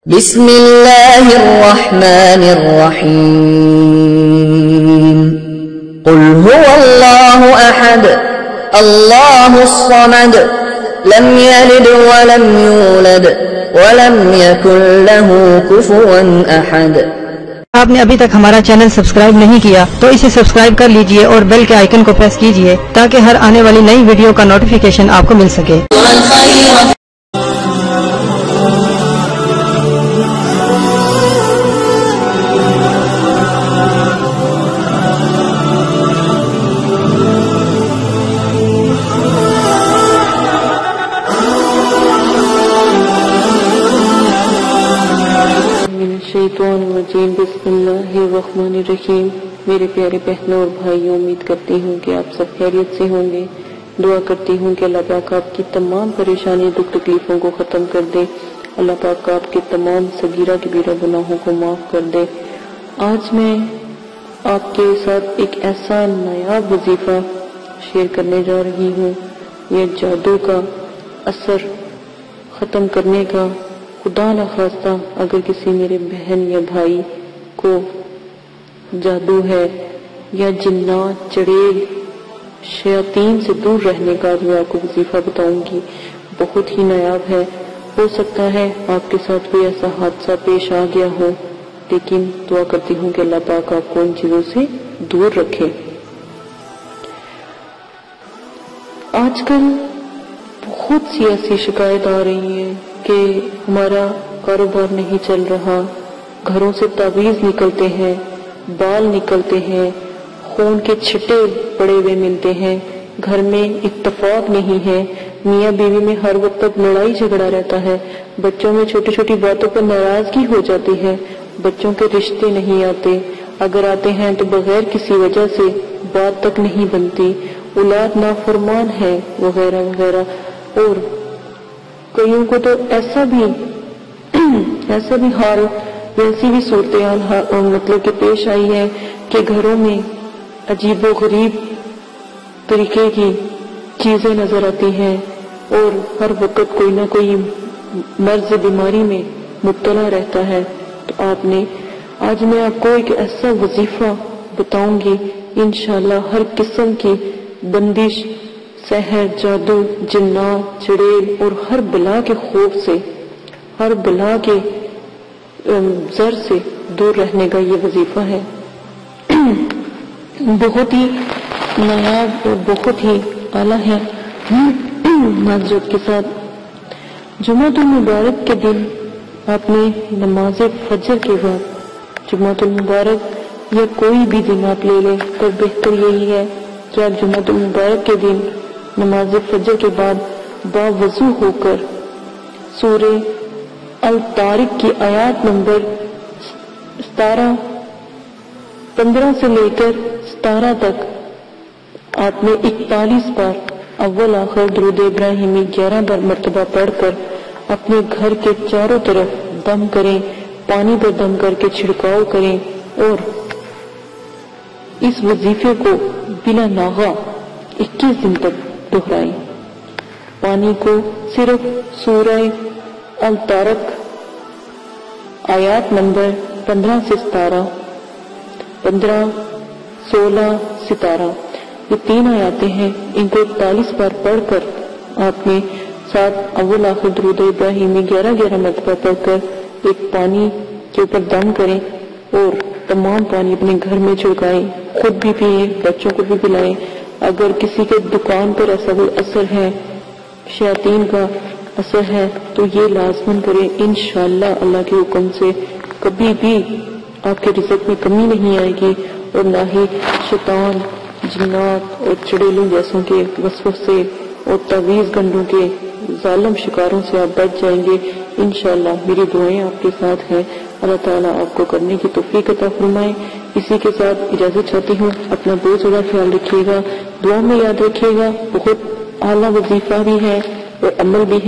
بسم اللہ الرحمن الرحیم قل هو اللہ احد اللہ الصمد لم یلد ولم یولد ولم یکن له کفوا احد۔ آپ نے ابھی تک ہمارا چینل سبسکرائب نہیں کیا تو اسے سبسکرائب کر لیجئے اور بیل کے آئیکن کو پریس کیجئے تاکہ ہر آنے والی نئی ویڈیو کا نوٹیفیکیشن آپ کو مل سکے۔ شیطان الرجیم بسم اللہ الرحمن الرحیم۔ میرے پیارے بہنوں اور بھائیوں، امید کرتی ہوں کہ آپ سب خیریت سے ہوں گے۔ دعا کرتی ہوں کہ اللہ پاک آپ کی تمام پریشانی دکھ تکلیفوں کو ختم کر دے، اللہ پاک آپ کے تمام صغیرہ کبیرہ گناہوں کو معاف کر دے۔ آج میں آپ کے ساتھ ایک ایسا نایاب وظیفہ شیئر کرنے جا رہی ہوں، یہ جادو کا اثر ختم کرنے کا۔ خدا نخواستہ اگر کسی میرے بہن یا بھائی کو جادو ہے یا جنات، چڑیل، شیاطین سے دور رہنے کا جو آپ کو وظیفہ بتاؤں گی بہت ہی نایاب ہے۔ ہو سکتا ہے آپ کے ساتھ کوئی ایسا حادثہ پیش آ گیا ہو، لیکن دعا کرتی ہوں کہ اللہ پاک آپ کو ان چیزوں سے دور رکھے۔ آج کل بہت سی ایسی شکایت آ رہی ہیں کہ ہمارا کاروبار نہیں چل رہا، گھروں سے تعویذ نکلتے ہیں، بال نکلتے ہیں، خون کے چھٹے پڑے ہوئے ملتے ہیں، گھر میں اتفاق نہیں ہے، میاں بیوی میں ہر وقت تک لڑائی جھگڑا رہتا ہے، بچوں میں چھوٹی چھوٹی باتوں پر ناراضگی ہو جاتی ہے، بچوں کے رشتے نہیں آتے، اگر آتے ہیں تو بغیر کسی وجہ سے بات تک نہیں بنتی، اولاد نافرمان ہے وغیرہ وغیرہ۔ اور کئیوں کو تو ایسا بھی حال، ایسی بھی صورتحال مطلب کہ پیش آئی ہے کہ گھروں میں عجیب و غریب طریقے کی چیزیں نظر آتی ہیں اور ہر وقت کوئی نہ کوئی مرض بیماری میں مبتلا رہتا ہے۔ تو آج میں آپ کو ایک ایسا وظیفہ بتاؤں گی، انشاءاللہ ہر قسم کی بندش، سحر، جادو، جنات، چڑیل اور ہر بلا کے خوف سے، ہر بلا کے زر سے دور رہنے کا یہ وظیفہ ہے۔ بہت ہی نایاب اور بہت ہی اعلیٰ ہے۔ معذرت کے ساتھ جمعۃ المبارک کے دن آپ نے نماز فجر کے بعد، جمعۃ المبارک یا کوئی بھی دن آپ لے لیں، پر بہتر یہی ہے کہ آپ جمعۃ المبارک کے دن نماز فجر کے بعد باوضو ہو کر سورہ الطارق کی آیات نمبر 15 سے لے کر 17 تک آپ نے 41 بار اول آخر درود ابراہیمی 11 بار مرتبہ پڑھ کر اپنے گھر کے چاروں طرف دم کریں، پانی پر دم کر کے چھڑکاؤ کریں اور اس وظیفے کو بلا ناغہ 21 دن تک دہرائیں۔ پانی کو صرف سورہ الطارق آیات نمبر 15 سے 17، 15، 16، 17، یہ 3 آیاتیں ہیں، ان کو 41 بار پڑھ کر آپ نے ساتھ اول آخر درود ابراہیمی 11 مرتبہ پڑھ کر ایک پانی کے اوپر دم کریں اور تمام پانی اپنے گھر میں چھڑکائیں، خود بھی پئیں، بچوں کو بھی پلائیں۔ اگر کسی کے دکان پر ایسا کوئی اثر ہے، شیاطین کا اثر ہے، تو یہ لازمن کریں، انشاءاللہ اللہ کے حکم سے کبھی بھی آپ کے رزق میں کمی نہیں آئے گی اور نہ ہی شیطان، جنات اور چڑیلوں جیسوں کے وسوسے اور تعویذ گنڈوں کے ظالم شکاروں سے آپ بچ جائیں گے انشاءاللہ۔ میری دعائیں آپ کے ساتھ ہیں، اللہ تعالیٰ آپ کو کرنے کی توفیق عطا فرمائے۔ اسی کے ساتھ اجازت چاہتی ہوں، اپنا بہت زیادہ خیال رکھیے گا، دعا میں یاد رکھیے گا، بہت اعلیٰ وظیفہ بھی ہے اور عمل بھی ہے۔